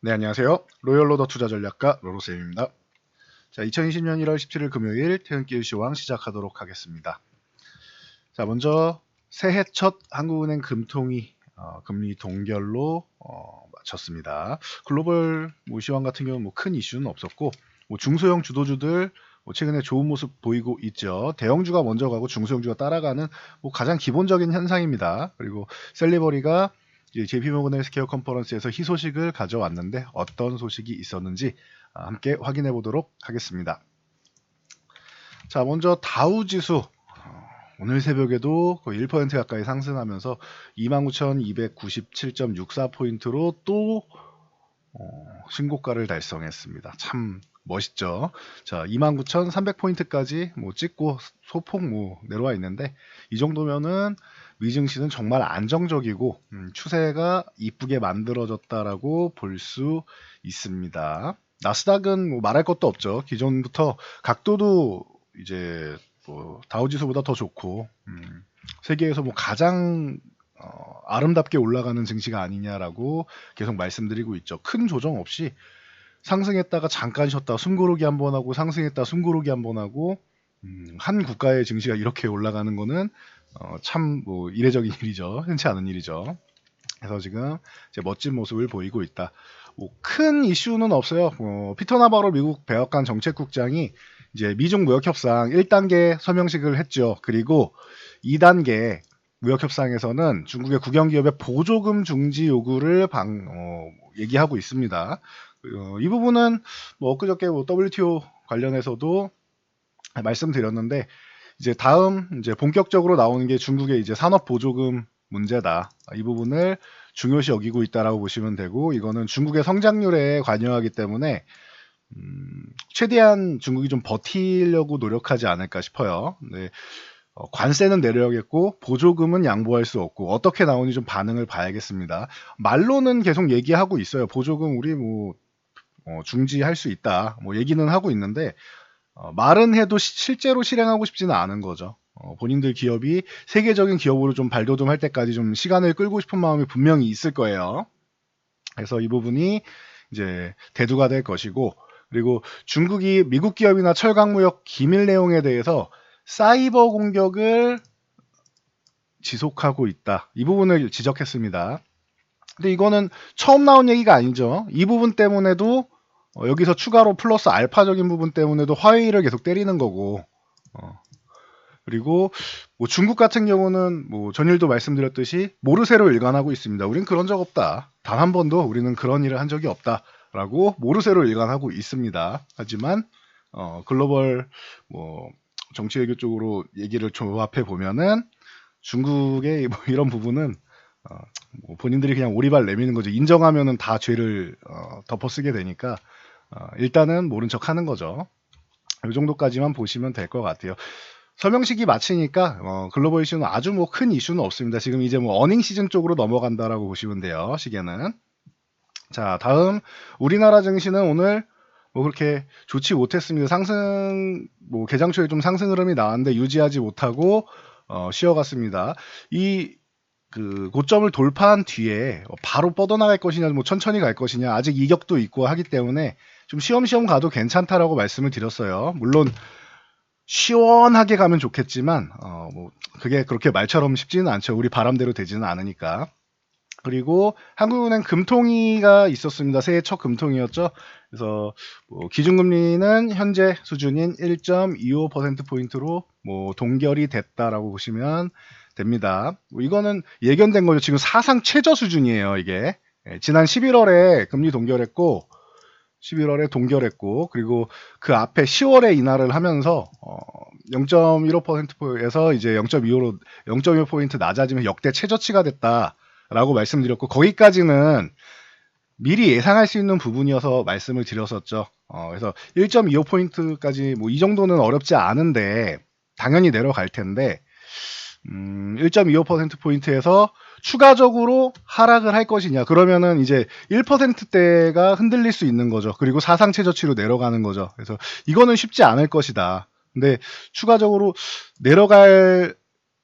네, 안녕하세요. 로열로더 투자전략가 로로쌤입니다. 자, 2020년 1월 17일 금요일 퇴근길 시황 시작하도록 하겠습니다. 자, 먼저 새해 첫 한국은행 금통위 금리 동결로 마쳤습니다. 글로벌 시황 같은 경우는 큰 이슈는 없었고 중소형 주도주들 최근에 좋은 모습 보이고 있죠. 대형주가 먼저 가고 중소형주가 따라가는 가장 기본적인 현상입니다. 그리고 셀리버리가 JP모건 헬스케어 컨퍼런스에서 희소식을 가져왔는데 어떤 소식이 있었는지 함께 확인해 보도록 하겠습니다. 자, 먼저 다우지수 오늘 새벽에도 거의 1% 가까이 상승하면서 29,297.64포인트로 또 신고가를 달성했습니다. 참 멋있죠. 자, 29,300포인트까지 찍고 소폭 내려와 있는데 이 정도면은 미증시는 정말 안정적이고 추세가 이쁘게 만들어졌다라고 볼 수 있습니다. 나스닥은 말할 것도 없죠. 기존부터 각도도 이제 다우지수보다 더 좋고 세계에서 가장 아름답게 올라가는 증시가 아니냐라고 계속 말씀드리고 있죠. 큰 조정 없이 상승했다가 잠깐 쉬었다 숨고르기 한번 하고 상승했다 숨고르기 한번 하고 한 국가의 증시가 이렇게 올라가는 거는 참 이례적인 일이죠. 흔치 않은 일이죠. 그래서 지금 이제 멋진 모습을 보이고 있다. 큰 이슈는 없어요. 피터 나바로 미국 백악관 정책국장이 이제 미중 무역협상 1단계 서명식을 했죠. 그리고 2단계 무역협상에서는 중국의 국영기업의 보조금 중지 요구를 얘기하고 있습니다. 이 부분은 엊그저께 WTO 관련해서도 말씀드렸는데 이제 다음 이제 본격적으로 나오는 게 중국의 이제 산업 보조금 문제다. 이 부분을 중요시 여기고 있다라고 보시면 되고 이거는 중국의 성장률에 관여하기 때문에 최대한 중국이 좀 버티려고 노력하지 않을까 싶어요. 네. 관세는 내려야겠고 보조금은 양보할 수 없고 어떻게 나오니 좀 반응을 봐야겠습니다. 말로는 계속 얘기하고 있어요. 보조금 우리 중지할 수 있다. 얘기는 하고 있는데 말은 해도 실제로 실행하고 싶지는 않은 거죠. 본인들 기업이 세계적인 기업으로 좀 발돋움할 때까지 좀 시간을 끌고 싶은 마음이 분명히 있을 거예요. 그래서 이 부분이 이제 대두가 될 것이고 그리고 중국이 미국 기업이나 철강무역 기밀 내용에 대해서 사이버 공격을 지속하고 있다. 이 부분을 지적했습니다. 근데 이거는 처음 나온 얘기가 아니죠. 이 부분 때문에도 여기서 추가로 플러스 알파적인 부분 때문에도 화웨이를 계속 때리는 거고 그리고 중국 같은 경우는 전일도 말씀드렸듯이 모르쇠로 일관하고 있습니다. 우린 그런 적 없다. 단 한 번도 우리는 그런 일을 한 적이 없다라고 모르쇠로 일관하고 있습니다. 하지만 글로벌 정치 외교 쪽으로 얘기를 조합해 보면은 중국의 이런 부분은 본인들이 그냥 오리발 내미는 거죠. 인정하면은 다 죄를 덮어쓰게 되니까 일단은 모른 척 하는 거죠. 이 정도까지만 보시면 될 것 같아요. 서명식이 마치니까 글로벌 이슈는 아주 큰 이슈는 없습니다. 지금 이제 어닝 시즌 쪽으로 넘어간다라고 보시면 돼요. 시계는. 자, 다음 우리나라 증시는 오늘 그렇게 좋지 못했습니다. 상승 개장 초에 좀 상승 흐름이 나왔는데 유지하지 못하고 쉬어갔습니다. 이 고점을 돌파한 뒤에 바로 뻗어나갈 것이냐 천천히 갈 것이냐 아직 이격도 있고 하기 때문에 좀 시험시험 가도 괜찮다라고 말씀을 드렸어요. 물론 시원하게 가면 좋겠지만 그게 그렇게 말처럼 쉽지는 않죠. 우리 바람대로 되지는 않으니까. 그리고 한국은행 금통위가 있었습니다. 새해 첫 금통위였죠. 그래서 기준금리는 현재 수준인 1.25%포인트로 동결이 됐다라고 보시면 됩니다. 이거는 예견된 거죠. 지금 사상 최저 수준이에요. 이게 지난 11월에 금리 동결했고 11월에 동결했고 그리고 그 앞에 10월에 인하를 하면서 0.15%에서 이제 0.25로 0.25포인트 낮아지면 역대 최저치가 됐다라고 말씀드렸고 거기까지는 미리 예상할 수 있는 부분이어서 말씀을 드렸었죠. 그래서 1.25포인트까지 이 정도는 어렵지 않은데 당연히 내려갈 텐데 1.25%포인트에서 추가적으로 하락을 할 것이냐 그러면은 이제 1%대가 흔들릴 수 있는 거죠. 그리고 사상 최저치로 내려가는 거죠. 그래서 이거는 쉽지 않을 것이다. 근데 추가적으로 내려갈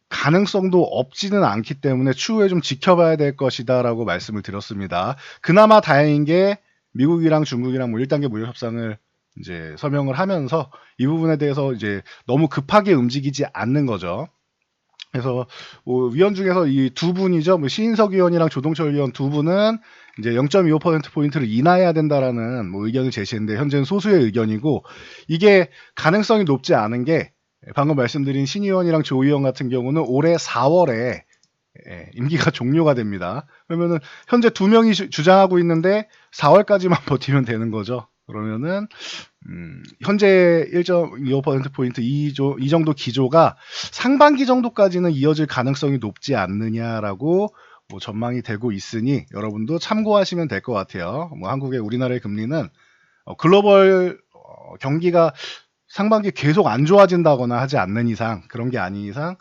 가능성도 없지는 않기 때문에 추후에 좀 지켜봐야 될 것이다 라고 말씀을 드렸습니다. 그나마 다행인 게 미국이랑 중국이랑 뭐 1단계 무역 협상을 이제 서명을 하면서 이 부분에 대해서 이제 너무 급하게 움직이지 않는 거죠. 그래서 뭐 위원 중에서 이 두 분이죠. 뭐 신인석 위원이랑 조동철 위원 두 분은 이제 0.25% 포인트를 인하해야 된다라는 뭐 의견을 제시했는데 현재는 소수의 의견이고, 이게 가능성이 높지 않은 게 방금 말씀드린 신 의원이랑 조 의원 같은 경우는 올해 4월에 임기가 종료가 됩니다. 그러면은 현재 두 명이 주장하고 있는데 4월까지만 버티면 되는 거죠. 그러면은 현재 1.25%포인트 이 정도 기조가 상반기 정도까지는 이어질 가능성이 높지 않느냐라고 뭐 전망이 되고 있으니 여러분도 참고하시면 될 것 같아요. 뭐 한국의 우리나라의 금리는 글로벌 경기가 상반기 계속 안 좋아진다거나 하지 않는 이상, 그런 게 아닌 이상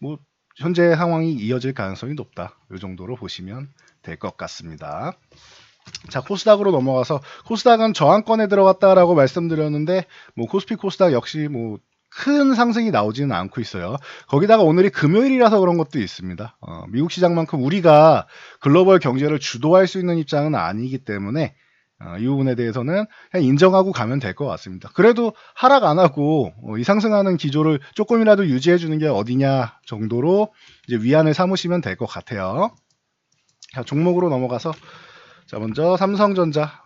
뭐 현재 상황이 이어질 가능성이 높다. 이 정도로 보시면 될 것 같습니다. 자, 코스닥으로 넘어가서, 코스닥은 저항권에 들어갔다라고 말씀드렸는데 뭐 코스피 코스닥 역시 뭐 큰 상승이 나오지는 않고 있어요. 거기다가 오늘이 금요일이라서 그런 것도 있습니다. 미국 시장만큼 우리가 글로벌 경제를 주도할 수 있는 입장은 아니기 때문에 이 부분에 대해서는 그냥 인정하고 가면 될 것 같습니다. 그래도 하락 안 하고 이 상승하는 기조를 조금이라도 유지해 주는 게 어디냐 정도로 이제 위안을 삼으시면 될 것 같아요. 자, 종목으로 넘어가서, 자, 먼저 삼성전자,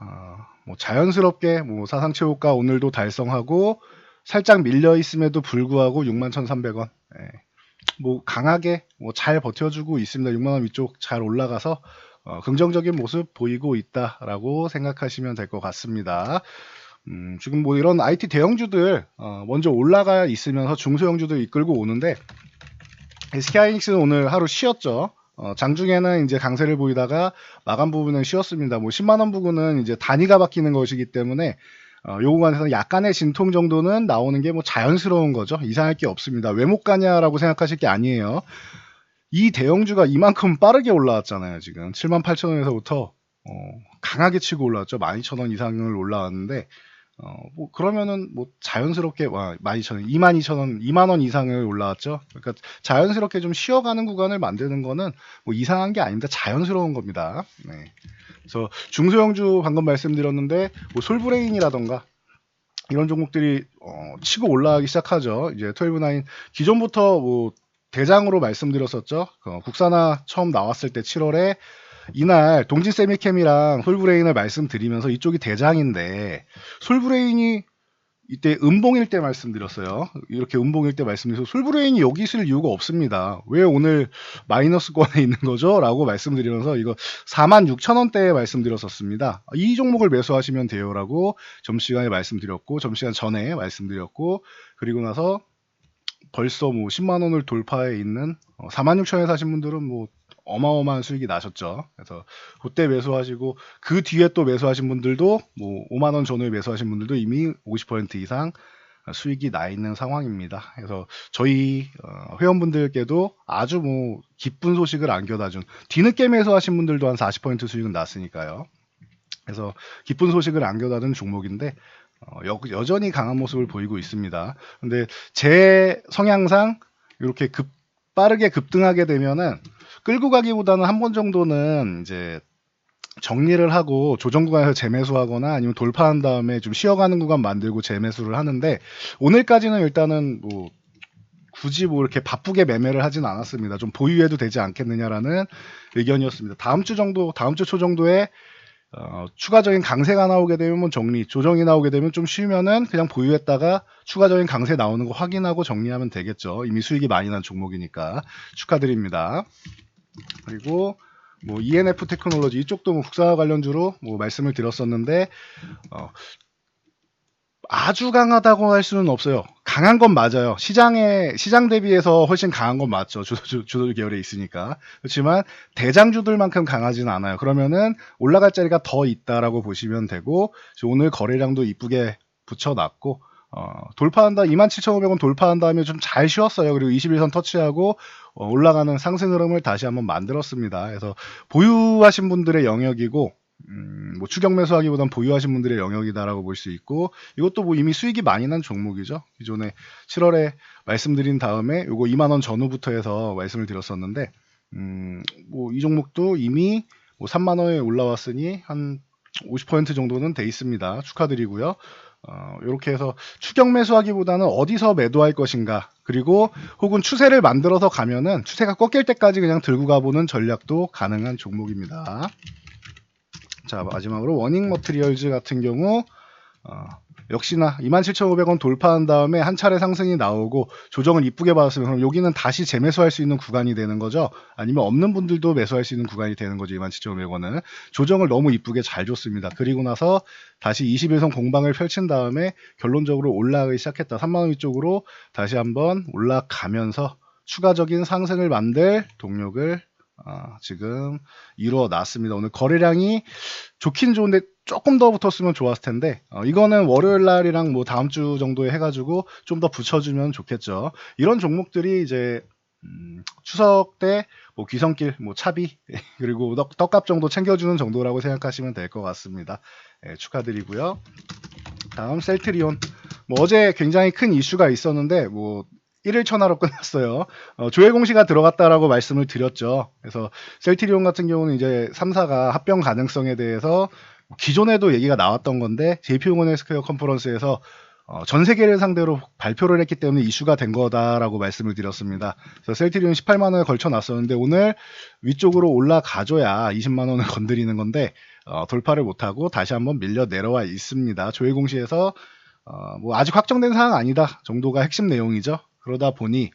뭐 자연스럽게 뭐 사상 최고가 오늘도 달성하고 살짝 밀려 있음에도 불구하고 61,300원, 뭐 강하게 뭐 잘 버텨주고 있습니다. 6만원 위쪽 잘 올라가서 긍정적인 모습 보이고 있다라고 생각하시면 될 것 같습니다. 지금 뭐 이런 IT 대형주들 먼저 올라가 있으면서 중소형주들 이끌고 오는데, SK하이닉스는 오늘 하루 쉬었죠. 장중에는 이제 강세를 보이다가 마감 부분은 쉬었습니다. 뭐 10만원 부근은 이제 단위가 바뀌는 것이기 때문에 요 구간에서는 약간의 진통 정도는 나오는 게 뭐 자연스러운 거죠. 이상할 게 없습니다. 왜 못 가냐라고 생각하실 게 아니에요. 이 대형주가 이만큼 빠르게 올라왔잖아요. 지금 78,000원에서부터 강하게 치고 올라왔죠. 12,000원 이상을 올라왔는데 뭐 그러면은 뭐 자연스럽게 12,000원, 22,000원, 2만원 이상을 올라왔죠. 그러니까 자연스럽게 좀 쉬어가는 구간을 만드는 거는 뭐 이상한 게 아닙니다. 자연스러운 겁니다. 네. 그래서 중소형주 방금 말씀드렸는데 뭐 솔브레인이라던가 이런 종목들이 치고 올라가기 시작하죠. 이제 12/9 기존부터 뭐 대장으로 말씀드렸었죠. 국산화 처음 나왔을 때 7월에 이날 동진 세미캠이랑 솔브레인을 말씀드리면서 이쪽이 대장인데, 솔브레인이 이때 음봉일 때 말씀드렸어요. 이렇게 음봉일 때 말씀드려서 솔브레인이 여기 있을 이유가 없습니다. 왜 오늘 마이너스권에 있는 거죠? 라고 말씀드리면서 이거 46,000원대에 말씀드렸었습니다. 이 종목을 매수하시면 돼요 라고 점심시간에 말씀드렸고, 점심시간 전에 말씀드렸고, 그리고 나서 벌써 뭐 10만원을 돌파해 있는 46,000원에 사신 분들은 뭐 어마어마한 수익이 나셨죠. 그래서 그때 매수하시고 그 뒤에 또 매수하신 분들도 뭐 5만원 전후에 매수하신 분들도 이미 50% 이상 수익이 나 있는 상황입니다. 그래서 저희 회원분들께도 아주 뭐 기쁜 소식을 안겨다 준, 뒤늦게 매수하신 분들도 한 40% 수익은 났으니까요. 그래서 기쁜 소식을 안겨다 준 종목인데 여전히 강한 모습을 보이고 있습니다. 근데 제 성향상 이렇게 빠르게 급등하게 되면은 끌고 가기보다는 한 번 정도는 이제 정리를 하고 조정 구간에서 재매수하거나 아니면 돌파한 다음에 좀 쉬어가는 구간 만들고 재매수를 하는데, 오늘까지는 일단은 뭐 굳이 뭐 이렇게 바쁘게 매매를 하진 않았습니다. 좀 보유해도 되지 않겠느냐라는 의견이었습니다. 다음 주 초 정도에 추가적인 강세가 나오게 되면 뭐 정리, 조정이 나오게 되면 좀 쉬면은 그냥 보유했다가 추가적인 강세 나오는 거 확인하고 정리하면 되겠죠. 이미 수익이 많이 난 종목이니까 축하드립니다. 그리고 뭐 ENF 테크놀로지 이쪽도 뭐 국산화 관련주로 뭐 말씀을 드렸었는데 아주 강하다고 할 수는 없어요. 강한 건 맞아요. 시장 대비해서 훨씬 강한 건 맞죠. 주도 계열에 있으니까. 그렇지만 대장주들만큼 강하지는 않아요. 그러면은 올라갈 자리가 더 있다라고 보시면 되고, 오늘 거래량도 이쁘게 붙여놨고, 돌파한다, 27,500원 돌파한 다음에 좀 잘 쉬었어요. 그리고 21선 터치하고 올라가는 상승 흐름을 다시 한번 만들었습니다. 그래서 보유하신 분들의 영역이고, 뭐 추격 매수하기보단 보유하신 분들의 영역이다라고 볼 수 있고, 이것도 뭐 이미 수익이 많이 난 종목이죠. 기존에 7월에 말씀드린 다음에 요거 2만원 전후부터 해서 말씀을 드렸었는데, 뭐 이 종목도 이미 뭐 3만원에 올라왔으니 한 50% 정도는 돼 있습니다. 축하드리고요. 이렇게 해서 추격 매수하기보다는 어디서 매도할 것인가, 그리고 혹은 추세를 만들어서 가면은 추세가 꺾일 때까지 그냥 들고 가보는 전략도 가능한 종목입니다. 자, 마지막으로 워닝 머티리얼즈 같은 경우 역시나 27,500원 돌파한 다음에 한 차례 상승이 나오고 조정을 이쁘게 받았으면 그럼 여기는 다시 재매수할 수 있는 구간이 되는 거죠. 아니면 없는 분들도 매수할 수 있는 구간이 되는 거죠. 27,500원은 조정을 너무 이쁘게 잘 줬습니다. 그리고 나서 다시 21선 공방을 펼친 다음에 결론적으로 올라가기 시작했다. 3만원 위쪽으로 다시 한번 올라가면서 추가적인 상승을 만들 동력을 지금 이루어놨습니다. 오늘 거래량이 좋긴 좋은데 조금 더 붙었으면 좋았을 텐데 이거는 월요일 날이랑 뭐 다음 주 정도에 해가지고 좀 더 붙여주면 좋겠죠. 이런 종목들이 이제 추석 때 뭐 귀성길, 뭐 차비 그리고 떡값 정도 챙겨주는 정도라고 생각하시면 될 것 같습니다. 축하드리고요. 다음 셀트리온. 뭐 어제 굉장히 큰 이슈가 있었는데 뭐 1일 천하로 끝났어요. 조회 공시가 들어갔다라고 말씀을 드렸죠. 그래서 셀트리온 같은 경우는 이제 3사가 합병 가능성에 대해서 기존에도 얘기가 나왔던 건데 JP모건 헬스케어 컨퍼런스에서 전 세계를 상대로 발표를 했기 때문에 이슈가 된 거다라고 말씀을 드렸습니다. 그래서 셀트리온 18만 원에 걸쳐 놨었는데 오늘 위쪽으로 올라가줘야 20만 원을 건드리는 건데 돌파를 못하고 다시 한번 밀려 내려와 있습니다. 조회 공시에서 뭐 아직 확정된 사항 아니다 정도가 핵심 내용이죠. 그러다 보니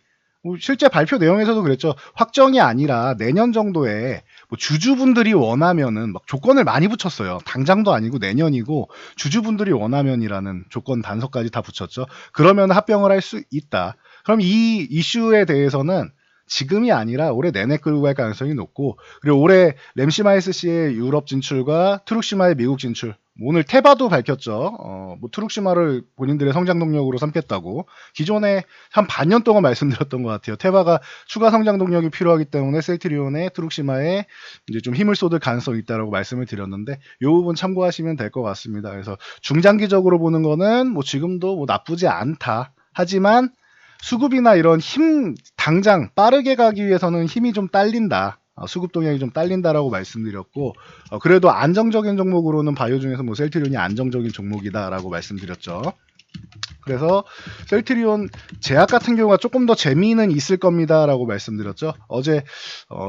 실제 발표 내용에서도 그랬죠. 확정이 아니라 내년 정도에 뭐 주주분들이 원하면은 막 조건을 많이 붙였어요. 당장도 아니고 내년이고 주주분들이 원하면이라는 조건 단서까지 다 붙였죠. 그러면 합병을 할 수 있다. 그럼 이 이슈에 대해서는 지금이 아니라 올해 내내 끌고 갈 가능성이 높고, 그리고 올해 램시마 SC의 유럽 진출과 트룩시마의 미국 진출, 오늘 테바도 밝혔죠. 뭐 트룩시마를 본인들의 성장 동력으로 삼겠다고 기존에 한 반년 동안 말씀드렸던 것 같아요. 테바가 추가 성장 동력이 필요하기 때문에 셀트리온의 트룩시마에 이제 좀 힘을 쏟을 가능성이 있다라고 말씀을 드렸는데 이 부분 참고하시면 될 것 같습니다. 그래서 중장기적으로 보는 거는 뭐 지금도 뭐 나쁘지 않다. 하지만 수급이나 이런 힘 당장 빠르게 가기 위해서는 힘이 좀 딸린다. 수급 동향이 좀 딸린다라고 말씀드렸고 그래도 안정적인 종목으로는 바이오 중에서 뭐 셀트리온이 안정적인 종목이다라고 말씀드렸죠. 그래서 셀트리온 제약 같은 경우가 조금 더 재미는 있을 겁니다라고 말씀드렸죠. 어제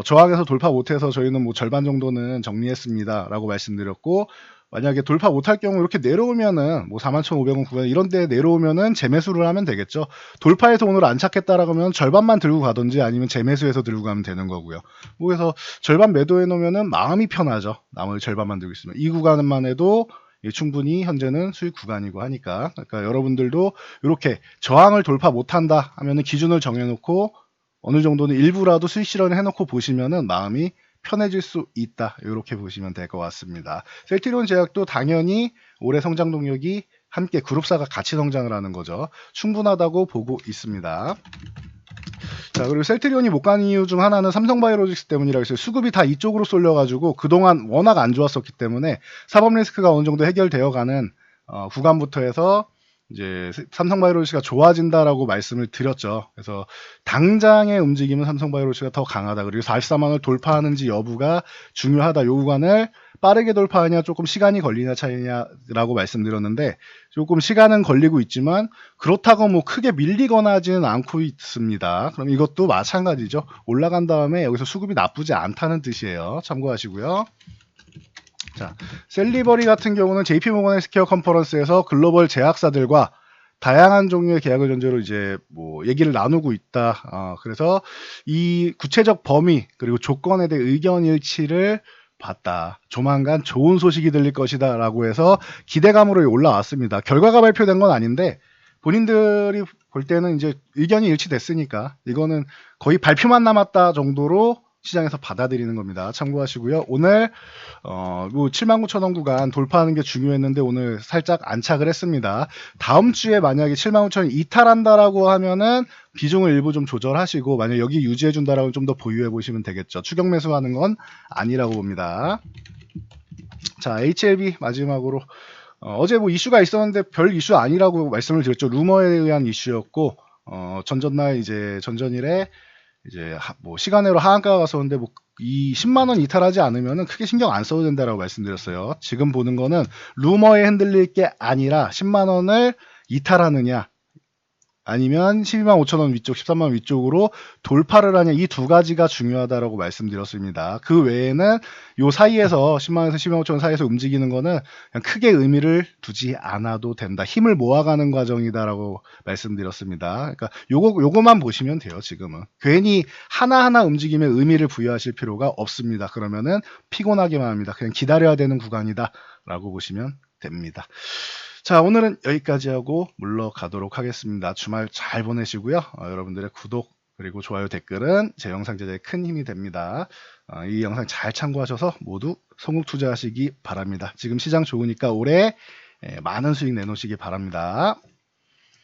저항에서 돌파 못해서 저희는 뭐 절반 정도는 정리했습니다라고 말씀드렸고, 만약에 돌파 못할 경우 이렇게 내려오면은 뭐 41,500원 구간 이런 데 내려오면은 재매수를 하면 되겠죠. 돌파해서 오늘 안착했다라고 하면 절반만 들고 가든지 아니면 재매수해서 들고 가면 되는 거고요. 뭐 그래서 절반 매도해 놓으면은 마음이 편하죠. 나머지 절반만 들고 있으면 이 구간만 해도 충분히 현재는 수익 구간이고 하니까, 그러니까 여러분들도 이렇게 저항을 돌파 못한다 하면은 기준을 정해놓고 어느 정도는 일부라도 수익 실현을 해놓고 보시면은 마음이 편해질 수 있다. 이렇게 보시면 될 것 같습니다. 셀트리온 제약도 당연히 올해 성장 동력이 함께 그룹사가 같이 성장을 하는 거죠. 충분하다고 보고 있습니다. 자, 그리고 셀트리온이 못 가는 이유 중 하나는 삼성바이오로직스 때문이라고 했어요. 수급이 다 이쪽으로 쏠려가지고 그동안 워낙 안 좋았었기 때문에 사법 리스크가 어느 정도 해결되어 가는 구간부터 해서 이제 삼성바이오로직스가 좋아진다라고 말씀을 드렸죠. 그래서 당장의 움직임은 삼성바이오로직스가 더 강하다. 그리고 44만원을 돌파하는지 여부가 중요하다. 요 구간을 빠르게 돌파하냐 조금 시간이 걸리냐 차이냐라고 말씀드렸는데 조금 시간은 걸리고 있지만 그렇다고 뭐 크게 밀리거나 하지는 않고 있습니다. 그럼 이것도 마찬가지죠. 올라간 다음에 여기서 수급이 나쁘지 않다는 뜻이에요. 참고하시고요. 자, 셀리버리 같은 경우는 JP모건 헬스케어 컨퍼런스에서 글로벌 제약사들과 다양한 종류의 계약을 전제로 이제 뭐 얘기를 나누고 있다. 그래서 이 구체적 범위 그리고 조건에 대해 의견 일치를 봤다. 조만간 좋은 소식이 들릴 것이다 라고 해서 기대감으로 올라왔습니다. 결과가 발표된 건 아닌데 본인들이 볼 때는 이제 의견이 일치됐으니까 이거는 거의 발표만 남았다 정도로 시장에서 받아들이는 겁니다. 참고하시고요. 오늘 뭐 79,000원 구간 돌파하는 게 중요했는데 오늘 살짝 안착을 했습니다. 다음 주에 만약에 79,000원 이탈한다라고 하면은 비중을 일부 좀 조절하시고 만약 여기 유지해 준다라고 좀 더 보유해 보시면 되겠죠. 추격 매수하는 건 아니라고 봅니다. 자, HLB 마지막으로 어제 뭐 이슈가 있었는데 별 이슈 아니라고 말씀을 드렸죠. 루머에 의한 이슈였고 전전날 이제 전전일에 이제 뭐 시간으로 하한가가 갔었는데 뭐 이 10만원 이탈하지 않으면 크게 신경 안 써도 된다라고 말씀드렸어요. 지금 보는 거는 루머에 흔들릴 게 아니라 10만원을 이탈하느냐 아니면 12만 5천원 위쪽, 13만 위쪽으로 돌파를 하냐, 이 두 가지가 중요하다라고 말씀드렸습니다. 그 외에는 요 사이에서 10만원에서 12만 5천원 사이에서 움직이는 거는 그냥 크게 의미를 두지 않아도 된다. 힘을 모아가는 과정이다라고 말씀드렸습니다. 그러니까 요거만 보시면 돼요. 지금은 괜히 하나하나 움직임에 의미를 부여하실 필요가 없습니다. 그러면은 피곤하게만 합니다. 그냥 기다려야 되는 구간이다라고 보시면 됩니다. 자, 오늘은 여기까지 하고 물러가도록 하겠습니다. 주말 잘 보내시고요. 여러분들의 구독 그리고 좋아요 댓글은 제 영상 제작에 큰 힘이 됩니다. 이 영상 잘 참고하셔서 모두 성공 투자하시기 바랍니다. 지금 시장 좋으니까 올해 많은 수익 내놓으시기 바랍니다.